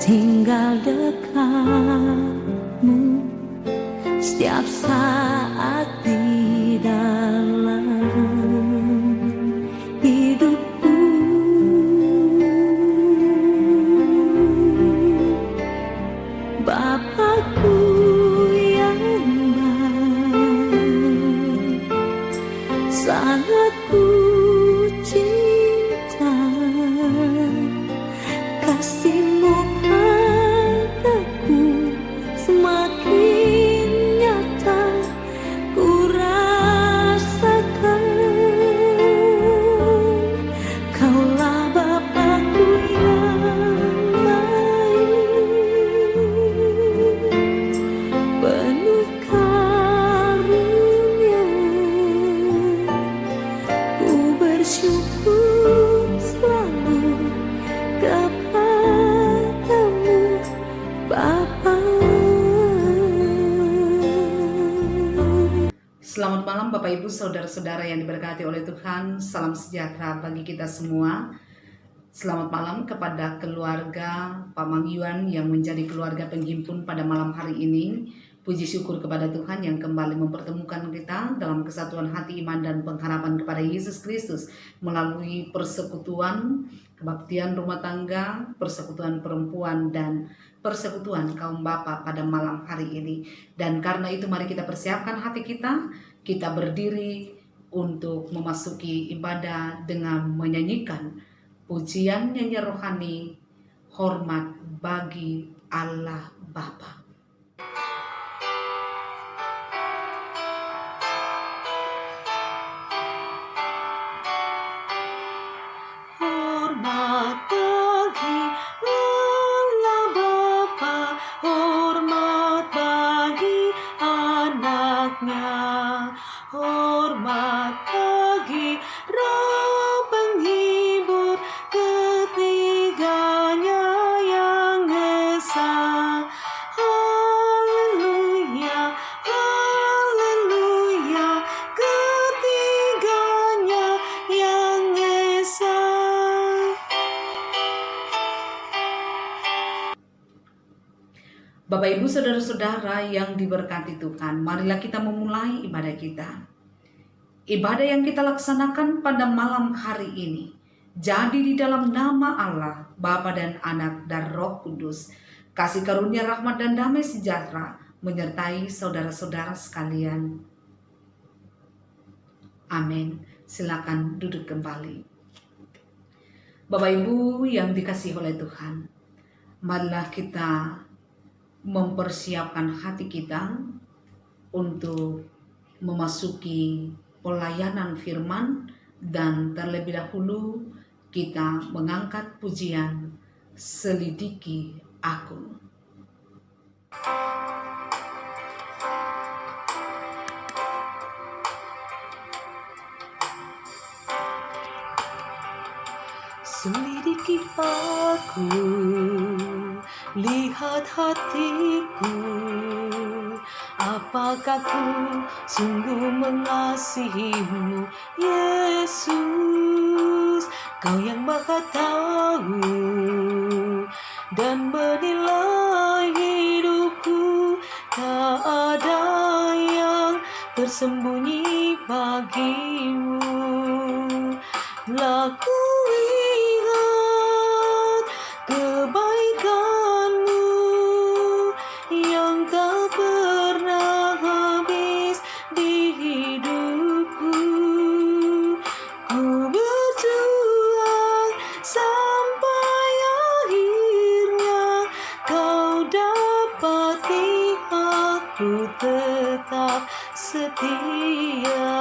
tinggal dekatmu setiap saat di dalam hidupku. Bapakku yang baik, sangat ku cinta, kasih-Mu padaku semakin nyata ku rasakan. Kaulah Bapakku yang baik, penuh karunia. Ku bersyukur selalu kepadamu, Bapa. Selamat malam Bapak Ibu Saudara-saudara yang diberkati oleh Tuhan. Salam sejahtera bagi kita semua. Selamat malam kepada keluarga Pak Mang Yuan yang menjadi keluarga penghimpun pada malam hari ini. Puji syukur kepada Tuhan yang kembali mempertemukan kita dalam kesatuan hati, iman, dan pengharapan kepada Yesus Kristus melalui persekutuan kebaktian rumah tangga, persekutuan perempuan, dan persekutuan kaum bapa pada malam hari ini. Dan karena itu mari kita persiapkan hati kita berdiri untuk memasuki ibadah dengan menyanyikan pujian nyanyi rohani, hormat bagi Allah Bapa. Hormat bagi Allah Bapa, hormat bagi anaknya, hormat bagi Roh penghibur ketiganya yang esa. Haleluya, haleluya, ketiganya yang esa. Bapak Ibu Saudara-saudara yang diberkati Tuhan, marilah kita memulai ibadah kita. Ibadah yang kita laksanakan pada malam hari ini jadi di dalam nama Allah, Bapa dan Anak dan Roh Kudus. Kasih karunia, rahmat, dan damai sejahtera menyertai saudara-saudara sekalian. Amin. Silakan duduk kembali. Bapak Ibu yang dikasihi oleh Tuhan, marilah kita mempersiapkan hati kita untuk memasuki pelayanan firman, dan terlebih dahulu kita mengangkat pujian Selidiki Aku. Selidiki aku, lihat hatiku, apakah ku sungguh mengasihimu, Yesus. Kau yang Maha tahu dan menilai hidupku, tak ada yang tersembunyi bagimu. Laku lihat kebaikanmu yang tak pernah habis di hidupku. Ku berjuang sampai akhirnya kau dapati aku tetap setia.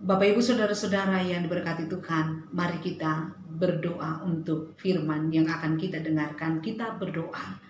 Bapak Ibu Saudara-saudara yang diberkati Tuhan, mari kita berdoa untuk firman yang akan kita dengarkan. Kita berdoa.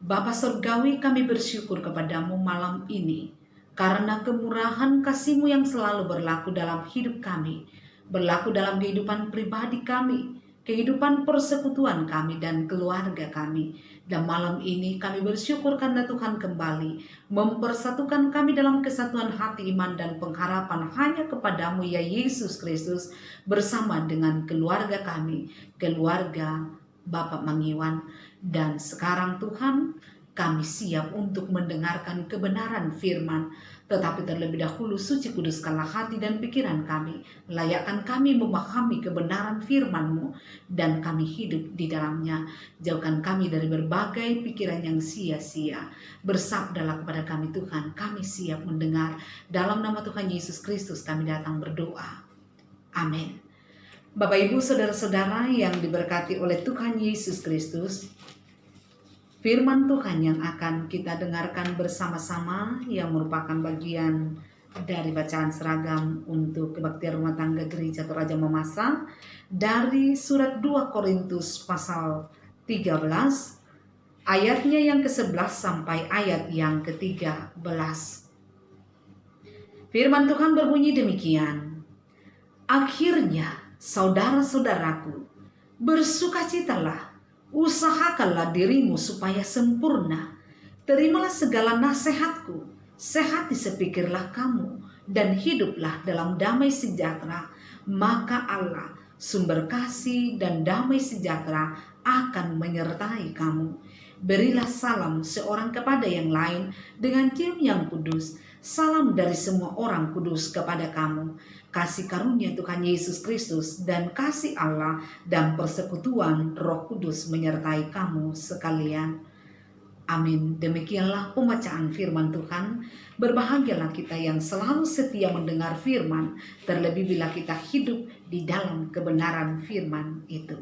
Bapa Surgawi, kami bersyukur kepadamu malam ini karena kemurahan kasih-Mu yang selalu berlaku dalam hidup kami, berlaku dalam kehidupan pribadi kami, kehidupan persekutuan kami dan keluarga kami. Dan malam ini kami bersyukur karena Tuhan kembali mempersatukan kami dalam kesatuan hati, iman, dan pengharapan hanya kepadamu ya Yesus Kristus, bersama dengan keluarga kami, keluarga Bapak Mangiwan. Dan sekarang Tuhan, kami siap untuk mendengarkan kebenaran firman. Tetapi terlebih dahulu suci kuduskanlah hati dan pikiran kami. Layakkan kami memahami kebenaran firman-Mu dan kami hidup di dalamnya. Jauhkan kami dari berbagai pikiran yang sia-sia. Bersabdalah kepada kami Tuhan, kami siap mendengar. Dalam nama Tuhan Yesus Kristus kami datang berdoa. Amin. Bapak Ibu saudara-saudara yang diberkati oleh Tuhan Yesus Kristus, firman Tuhan yang akan kita dengarkan bersama-sama yang merupakan bagian dari bacaan seragam untuk kebaktian rumah tangga Gereja Toraja Mamasa dari surat 2 Korintus pasal 13 ayatnya yang ke-11 sampai ayat yang ke-13. Firman Tuhan berbunyi demikian. Akhirnya saudara-saudaraku, bersukacitalah, usahakanlah dirimu supaya sempurna. Terimalah segala nasihatku, sehat sepikirlah kamu, dan hiduplah dalam damai sejahtera. Maka Allah, sumber kasih dan damai sejahtera akan menyertai kamu. Berilah salam seorang kepada yang lain dengan cium yang kudus. Salam dari semua orang kudus kepada kamu. Kasih karunia Tuhan Yesus Kristus dan kasih Allah dan persekutuan Roh Kudus menyertai kamu sekalian. Amin. Demikianlah pembacaan firman Tuhan. Berbahagialah kita yang selalu setia mendengar firman, terlebih bila kita hidup di dalam kebenaran firman itu.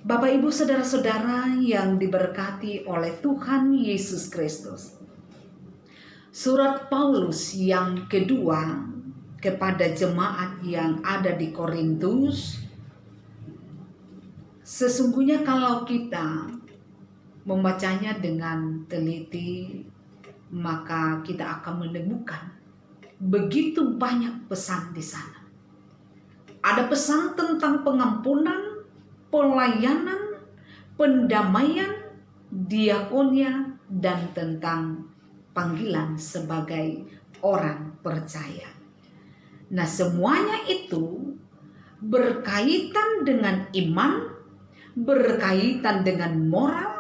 Bapak, Ibu, saudara-saudara yang diberkati oleh Tuhan Yesus Kristus. Surat Paulus yang kedua kepada jemaat yang ada di Korintus. Sesungguhnya kalau kita membacanya dengan teliti, maka kita akan menemukan begitu banyak pesan di sana. Ada pesan tentang pengampunan, pelayanan, pendamaian, diakonia, dan tentang panggilan sebagai orang percaya. Nah, semuanya itu berkaitan dengan iman, berkaitan dengan moral,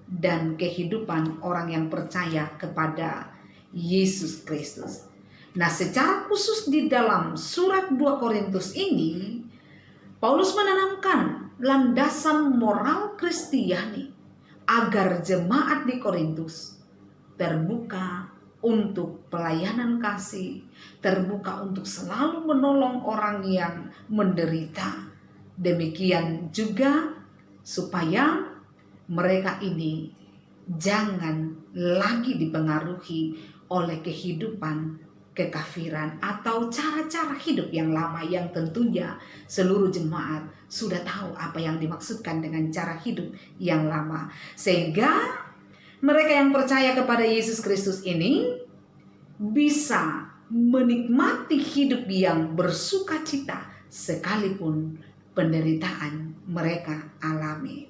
dan kehidupan orang yang percaya kepada Yesus Kristus. Nah, secara khusus di dalam surat 2 Korintus ini, Paulus menanamkan landasan moral Kristiani agar jemaat di Korintus terbuka untuk pelayanan kasih, terbuka untuk selalu menolong orang yang menderita. Demikian juga supaya mereka ini jangan lagi dipengaruhi oleh kehidupan kekafiran atau cara-cara hidup yang lama, yang tentunya seluruh jemaat sudah tahu apa yang dimaksudkan dengan cara hidup yang lama. Sehingga mereka yang percaya kepada Yesus Kristus ini bisa menikmati hidup yang bersukacita sekalipun penderitaan mereka alami.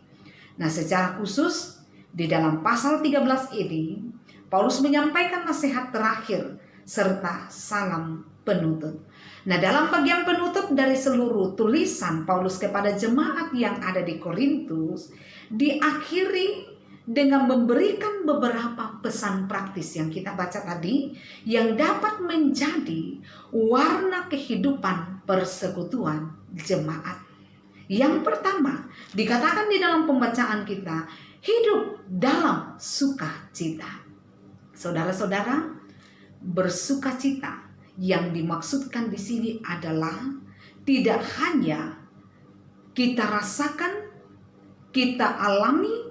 Nah, secara khusus di dalam pasal 13 ini Paulus menyampaikan nasihat terakhir serta salam penutup. Nah, dalam bagian penutup dari seluruh tulisan Paulus kepada jemaat yang ada di Korintus diakhiri dengan memberikan beberapa pesan praktis yang kita baca tadi, yang dapat menjadi warna kehidupan persekutuan jemaat. Yang pertama, dikatakan di dalam pembacaan kita, hidup dalam sukacita. Saudara-saudara, bersukacita yang dimaksudkan di sini adalah tidak hanya kita rasakan, kita alami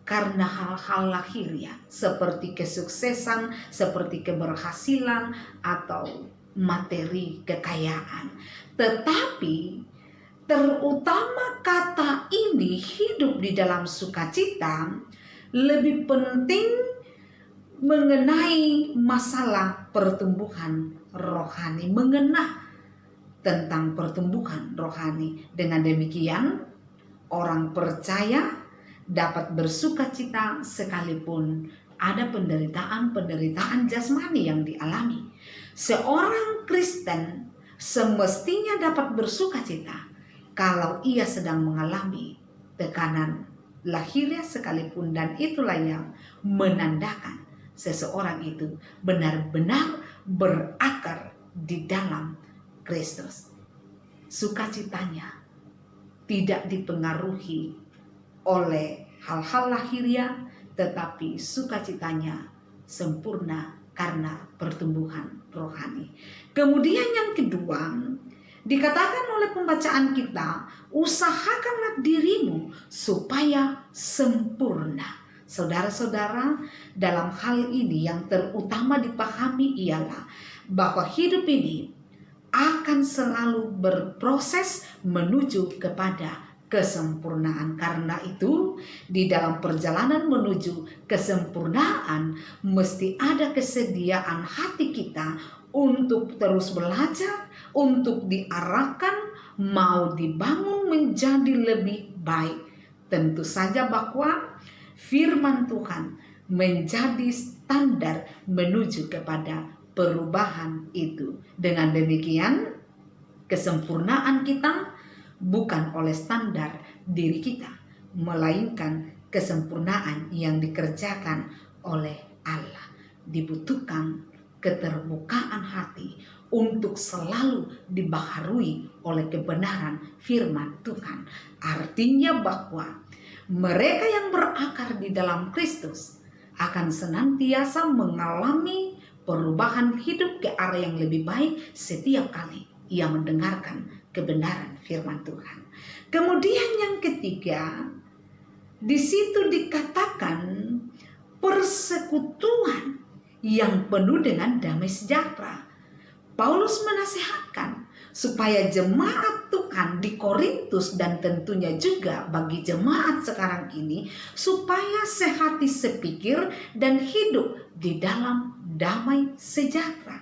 karena hal-hal lahiriah seperti kesuksesan, seperti keberhasilan atau materi kekayaan. Tetapi terutama kata ini, hidup di dalam sukacita, lebih penting mengenai masalah pertumbuhan rohani, mengenai tentang pertumbuhan rohani. Dengan demikian, orang percaya dapat bersuka cita sekalipun ada penderitaan-penderitaan jasmani yang dialami. Seorang Kristen semestinya dapat bersuka cita kalau ia sedang mengalami tekanan lahiriah sekalipun, dan itulah yang menandakan seseorang itu benar-benar berakar di dalam Kristus. Sukacitanya tidak dipengaruhi oleh hal-hal lahiriah, tetapi sukacitanya sempurna karena pertumbuhan rohani. Kemudian yang kedua, dikatakan oleh pembacaan kita, usahakanlah dirimu supaya sempurna. Saudara-saudara, dalam hal ini yang terutama dipahami ialah bahwa hidup ini akan selalu berproses menuju kepada kesempurnaan. Karena itu, di dalam perjalanan menuju kesempurnaan mesti ada kesediaan hati kita untuk terus belajar, untuk diarahkan, mau dibangun menjadi lebih baik. Tentu saja bahwa firman Tuhan menjadi standar menuju kepada perubahan itu. Dengan demikian, kesempurnaan kita bukan oleh standar diri kita, melainkan kesempurnaan yang dikerjakan oleh Allah. Dibutuhkan keterbukaan hati untuk selalu dibaharui oleh kebenaran firman Tuhan. Artinya bahwa mereka yang berakar di dalam Kristus akan senantiasa mengalami perubahan hidup ke arah yang lebih baik setiap kali ia mendengarkan kebenaran firman Tuhan. Kemudian yang ketiga, di situ dikatakan persekutuan yang penuh dengan damai sejahtera. Paulus menasihatkan supaya jemaat Tuhan di Korintus dan tentunya juga bagi jemaat sekarang ini supaya sehati sepikir dan hidup di dalam damai sejahtera.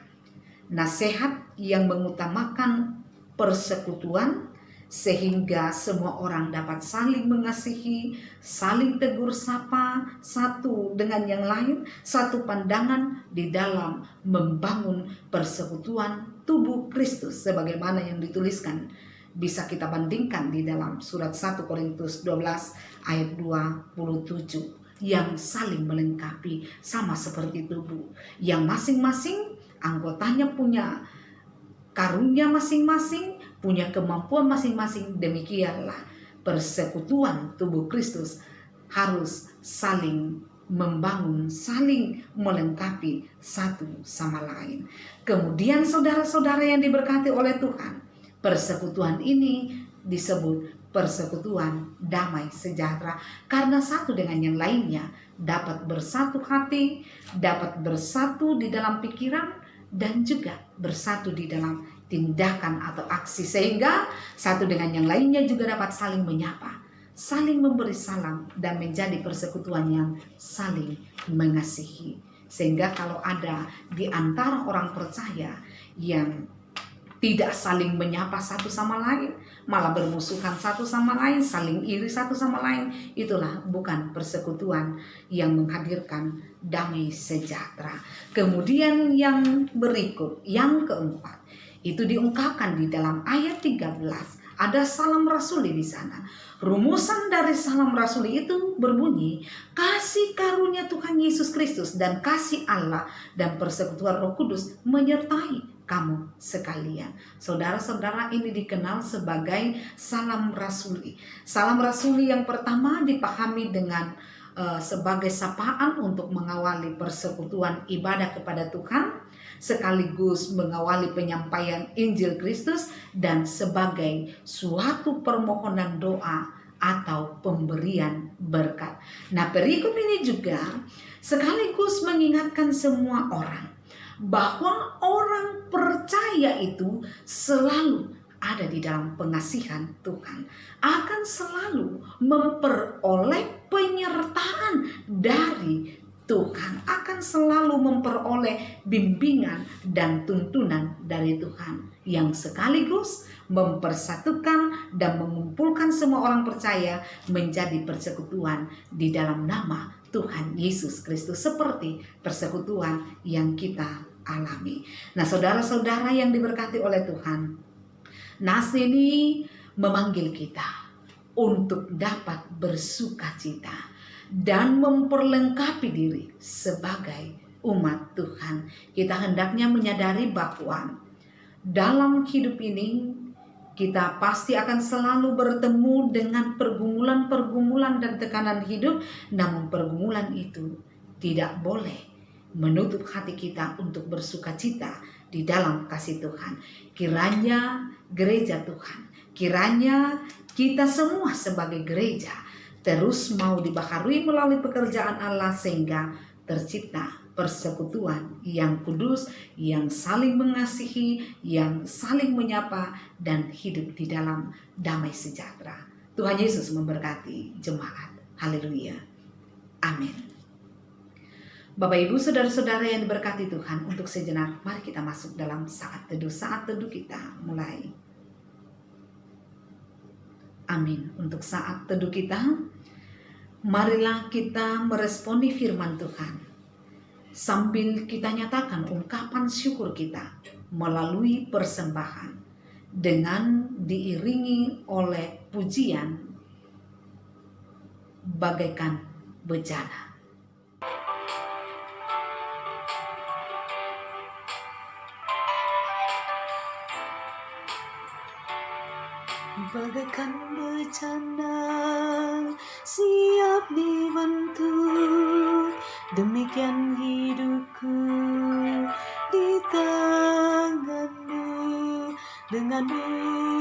Nasihat yang mengutamakan persekutuan sehingga semua orang dapat saling mengasihi, saling tegur sapa satu dengan yang lain, satu pandangan di dalam membangun persekutuan tubuh Kristus sebagaimana yang dituliskan. Bisa kita bandingkan di dalam surat 1 Korintus 12 ayat 27 yang saling melengkapi, sama seperti tubuh yang masing-masing anggotanya punya karunia masing-masing, punya kemampuan masing-masing. Demikianlah persekutuan tubuh Kristus harus saling membangun, saling melengkapi satu sama lain. Kemudian saudara-saudara yang diberkati oleh Tuhan, persekutuan ini disebut persekutuan damai sejahtera karena satu dengan yang lainnya dapat bersatu hati, dapat bersatu di dalam pikiran, dan juga bersatu di dalam tindakan atau aksi, sehingga satu dengan yang lainnya juga dapat saling menyapa, saling memberi salam, dan menjadi persekutuan yang saling mengasihi. Sehingga kalau ada di antara orang percaya yang tidak saling menyapa satu sama lain, malah bermusuhan satu sama lain, saling iri satu sama lain, itulah bukan persekutuan yang menghadirkan damai sejahtera. Kemudian yang berikut, yang keempat, itu diungkapkan di dalam ayat 13. Ada salam rasuli di sana. Rumusan dari salam rasuli itu berbunyi, kasih karunia Tuhan Yesus Kristus dan kasih Allah dan persekutuan Roh Kudus menyertai kamu sekalian. Saudara-saudara, ini dikenal sebagai salam rasuli. Salam rasuli yang pertama dipahami dengan sebagai sapaan untuk mengawali persekutuan ibadah kepada Tuhan, sekaligus mengawali penyampaian Injil Kristus, dan sebagai suatu permohonan doa atau pemberian berkat. Nah, perikop ini juga sekaligus mengingatkan semua orang bahwa orang percaya itu selalu ada di dalam pengasihan Tuhan, akan selalu memperoleh penyertaan dari Tuhan akan selalu memperoleh bimbingan dan tuntunan dari Tuhan yang sekaligus mempersatukan dan mengumpulkan semua orang percaya menjadi persekutuan di dalam nama Tuhan Yesus Kristus, seperti persekutuan yang kita alami. Nah, saudara-saudara yang diberkati oleh Tuhan, nas ini memanggil kita untuk dapat bersukacita dan memperlengkapi diri sebagai umat Tuhan. Kita hendaknya menyadari bahwa dalam hidup ini kita pasti akan selalu bertemu dengan pergumulan-pergumulan dan tekanan hidup, namun pergumulan itu tidak boleh menutup hati kita untuk bersukacita di dalam kasih Tuhan. Kiranya gereja Tuhan, kiranya kita semua sebagai gereja terus mau dibaharui melalui pekerjaan Allah, sehingga tercipta persekutuan yang kudus, yang saling mengasihi, yang saling menyapa, dan hidup di dalam damai sejahtera. Tuhan Yesus memberkati jemaat. Haleluya. Amin. Bapak Ibu saudara-saudara yang diberkati Tuhan, untuk sejenak mari kita masuk dalam saat teduh. Saat teduh kita mulai. Amin. Untuk saat teduh kita, marilah kita meresponi firman Tuhan sambil kita nyatakan ungkapan syukur kita melalui persembahan dengan diiringi oleh pujian bagaikan bejana. Bagaikan bencana siap dibentuk, demikian hidupku di tanganmu. Dengan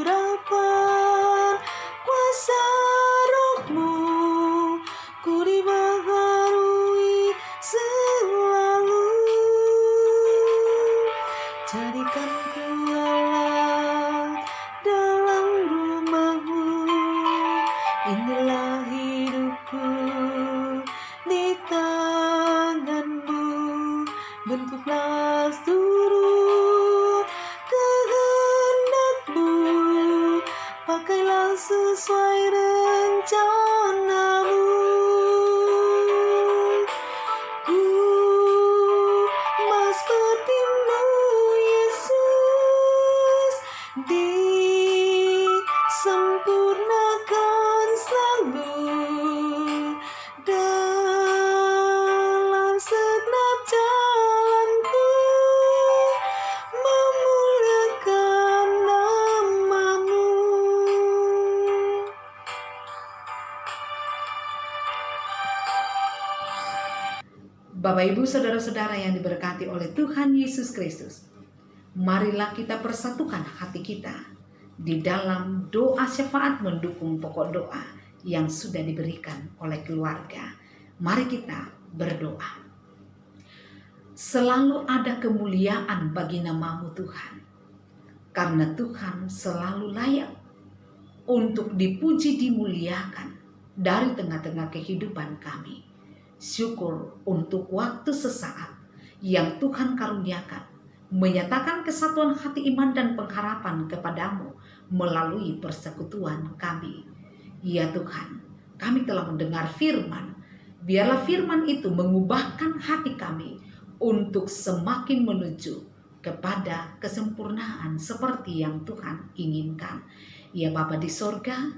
urapan kuasa rohmu, ku dibaharui selalu. Jadikan ku Allah dalam rumahmu, inilah hidupku di tanganmu. Bentuklah seluruh kehendakmu, pakailah sesuai rencanamu. Ku mau sepertimu Yesus, disempurnakan selalu dalam segenap jalanku, memuliakan namamu. Bapak Ibu saudara-saudara yang diberkati oleh Tuhan Yesus Kristus, marilah kita persatukan hati kita di dalam doa syafaat mendukung pokok doa yang sudah diberikan oleh keluarga. Mari kita berdoa. Selalu ada kemuliaan bagi namamu Tuhan, karena Tuhan selalu layak untuk dipuji, dimuliakan dari tengah-tengah kehidupan kami. Syukur untuk waktu sesaat yang Tuhan karuniakan, menyatakan kesatuan hati iman dan pengharapan kepadamu melalui persekutuan kami. Ya Tuhan, kami telah mendengar firman. Biarlah firman itu mengubahkan hati kami untuk semakin menuju kepada kesempurnaan seperti yang Tuhan inginkan. Ya Bapa di sorga,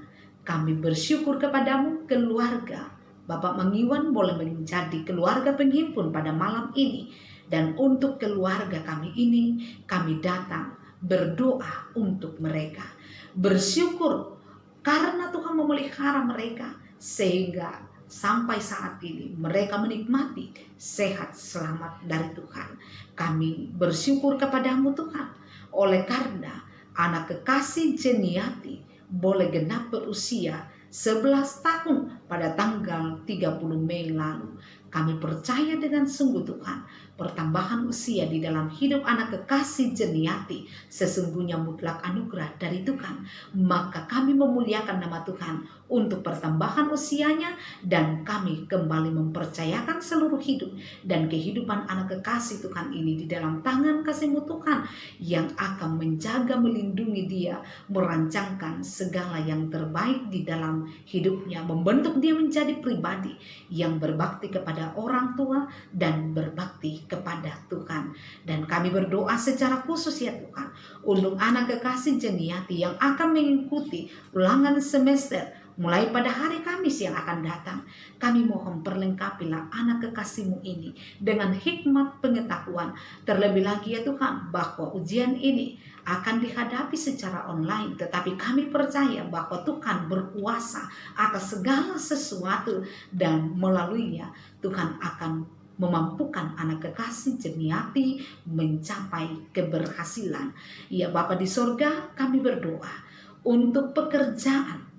kami bersyukur kepadamu. Keluarga Bapak Mangiwan boleh menjadi keluarga penghimpun pada malam ini. Dan untuk keluarga kami ini, kami datang berdoa untuk mereka. Bersyukur karena Tuhan memelihara mereka, sehingga sampai saat ini mereka menikmati sehat selamat dari Tuhan. Kami bersyukur kepadamu Tuhan, oleh karena anak kekasih Jeniati boleh genap berusia 11 tahun pada tanggal 30 Mei lalu. Kami percaya dengan sungguh Tuhan, pertambahan usia di dalam hidup anak kekasih Jeniati sesungguhnya mutlak anugerah dari Tuhan. Maka kami memuliakan nama Tuhan untuk pertambahan usianya, dan kami kembali mempercayakan seluruh hidup dan kehidupan anak kekasih Tuhan ini di dalam tangan kasih-Mu Tuhan, yang akan menjaga, melindungi dia, merancangkan segala yang terbaik di dalam hidupnya, membentuk dia menjadi pribadi yang berbakti kepada orang tua dan berbakti kepada Tuhan. Dan kami berdoa secara khusus ya Tuhan, untuk anak kekasih Jeniati yang akan mengikuti ulangan semester mulai pada hari Kamis yang akan datang. Kami mohon perlengkapilah anak kekasih-Mu ini dengan hikmat pengetahuan. Terlebih lagi ya Tuhan, bahwa ujian ini akan dihadapi secara online, tetapi kami percaya bahwa Tuhan berkuasa atas segala sesuatu, dan melaluinya Tuhan akan memampukan anak kekasih Jeniati mencapai keberhasilan. Ya Bapa di sorga, kami berdoa untuk pekerjaan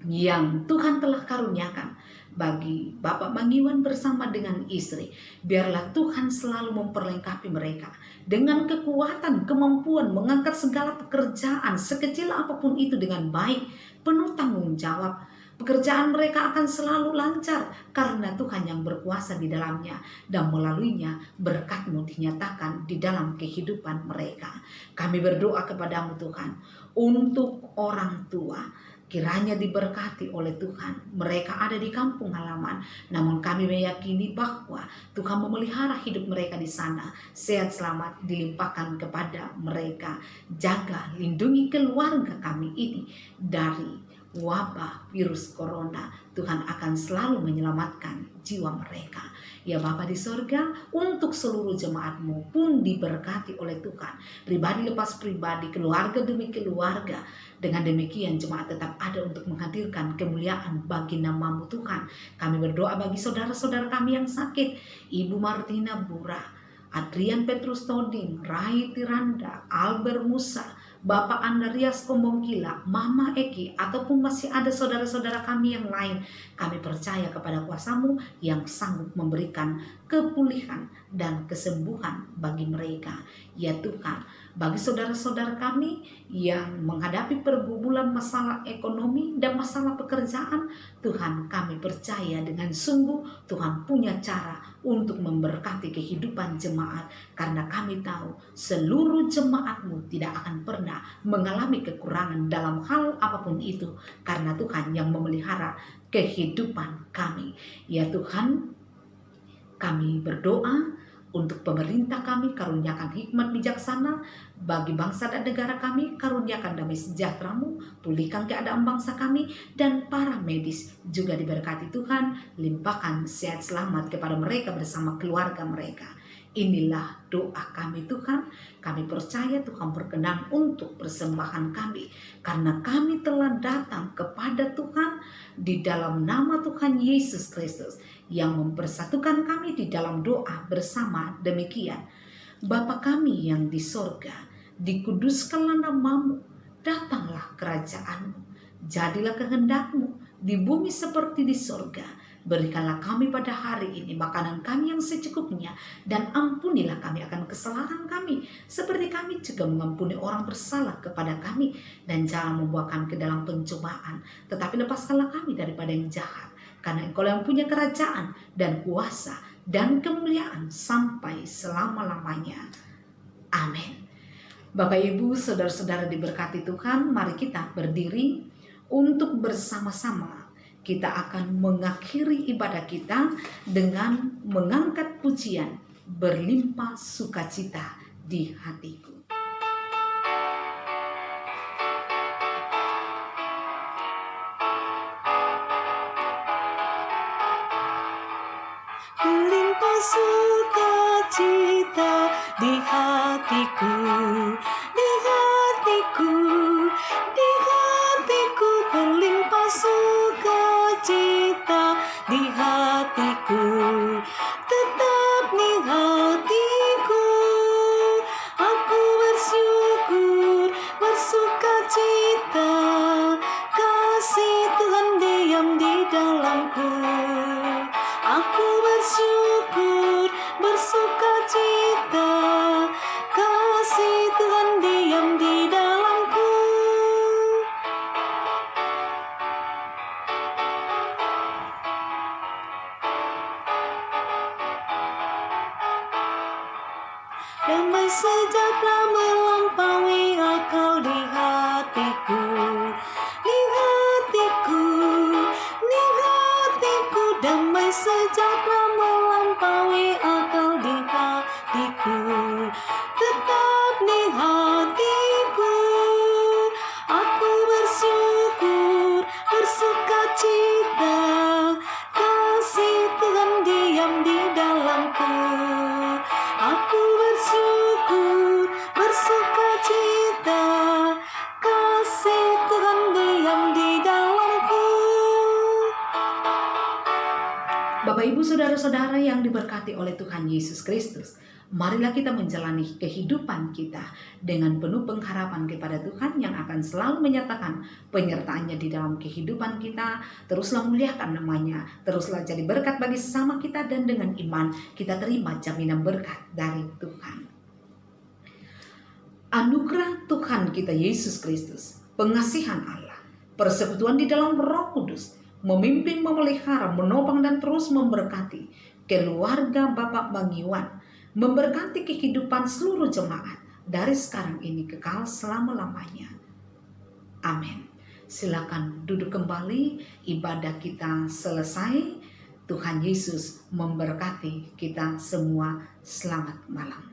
yang Tuhan telah karuniakan bagi Bapak Mangiwan bersama dengan istri. Biarlah Tuhan selalu memperlengkapi mereka dengan kekuatan, kemampuan mengangkat segala pekerjaan sekecil apapun itu dengan baik, penuh tanggung jawab. Pekerjaan mereka akan selalu lancar karena Tuhan yang berkuasa di dalamnya, dan melaluinya berkat-Mu dinyatakan di dalam kehidupan mereka. Kami berdoa kepada-Mu Tuhan untuk orang tua, kiranya diberkati oleh Tuhan. Mereka ada di kampung halaman, namun kami meyakini bahwa Tuhan memelihara hidup mereka di sana. Sehat selamat dilimpahkan kepada mereka. Jaga, lindungi keluarga kami ini dari wabah virus corona. Tuhan akan selalu menyelamatkan jiwa mereka. Ya Bapa di sorga, untuk seluruh jemaat-Mu pun diberkati oleh Tuhan. Pribadi lepas pribadi, keluarga demi keluarga. Dengan demikian jemaat tetap ada untuk menghadirkan kemuliaan bagi nama-Mu Tuhan. Kami berdoa bagi saudara-saudara kami yang sakit. Ibu Martina Bura, Adrian Petrus Toding, Rai Tiranda, Albert Musa, Bapak Andarias Kombongkila, Mama Eki, ataupun masih ada saudara-saudara kami yang lain. Kami percaya kepada kuasa-Mu yang sanggup memberikan kepulihan dan kesembuhan bagi mereka. Ya Tuhan, bagi saudara-saudara kami yang menghadapi pergumulan masalah ekonomi dan masalah pekerjaan, Tuhan, kami percaya dengan sungguh Tuhan punya cara untuk memberkati kehidupan jemaat, karena kami tahu seluruh jemaat-Mu tidak akan pernah mengalami kekurangan dalam hal apapun itu, karena Tuhan yang memelihara kehidupan kami. Ya Tuhan, kami berdoa untuk pemerintah kami, karuniakan hikmat bijaksana. Bagi bangsa dan negara kami, karuniakan damai sejahtera-Mu, pulihkan keadaan bangsa kami, dan para medis juga diberkati Tuhan, limpahkan sehat selamat kepada mereka bersama keluarga mereka. Inilah doa kami Tuhan. Kami percaya Tuhan berkenan untuk persembahan kami, karena kami telah datang kepada Tuhan di dalam nama Tuhan Yesus Kristus yang mempersatukan kami di dalam doa bersama demikian. Bapa kami yang di sorga, dikuduskanlah nama-Mu, datanglah kerajaan-Mu, jadilah kehendak-Mu di bumi seperti di sorga. Berikanlah kami pada hari ini makanan kami yang secukupnya, dan ampunilah kami akan kesalahan kami, seperti kami juga mengampuni orang bersalah kepada kami. Dan jangan membawa kami ke dalam pencobaan, tetapi lepaskanlah kami daripada yang jahat, karena Engkau yang punya kerajaan dan kuasa dan kemuliaan sampai selama-lamanya. Amin. Bapak Ibu, saudara-saudara diberkati Tuhan, mari kita berdiri untuk bersama-sama kita akan mengakhiri ibadah kita dengan mengangkat pujian berlimpah sukacita di hatiku. Berlimpah sukacita di hatiku, di hatiku, di hatiku. Berlimpah sukacita di hatiku, tetap di hatiku. Aku bersyukur, bersukacita, kasih Tuhan diam di dalamku. Aku bersyukur, bersukacita, kasih Tuhan diam di dalamku. Bapak Ibu Saudara-saudara yang diberkati oleh Tuhan Yesus Kristus, marilah kita menjalani kehidupan kita dengan penuh pengharapan kepada Tuhan yang akan selalu menyatakan penyertaannya di dalam kehidupan kita. Teruslah muliakan namanya, teruslah jadi berkat bagi sesama kita, dan dengan iman kita terima jaminan berkat dari Tuhan. Anugerah Tuhan kita Yesus Kristus, pengasihan Allah, persekutuan di dalam Roh Kudus, memimpin, memelihara, menopang, dan terus memberkati keluarga Bapak Mangyuan, memberkati kehidupan seluruh jemaat dari sekarang ini kekal selama-lamanya. Amin. Silakan duduk kembali, ibadah kita selesai. Tuhan Yesus memberkati kita semua. Selamat malam.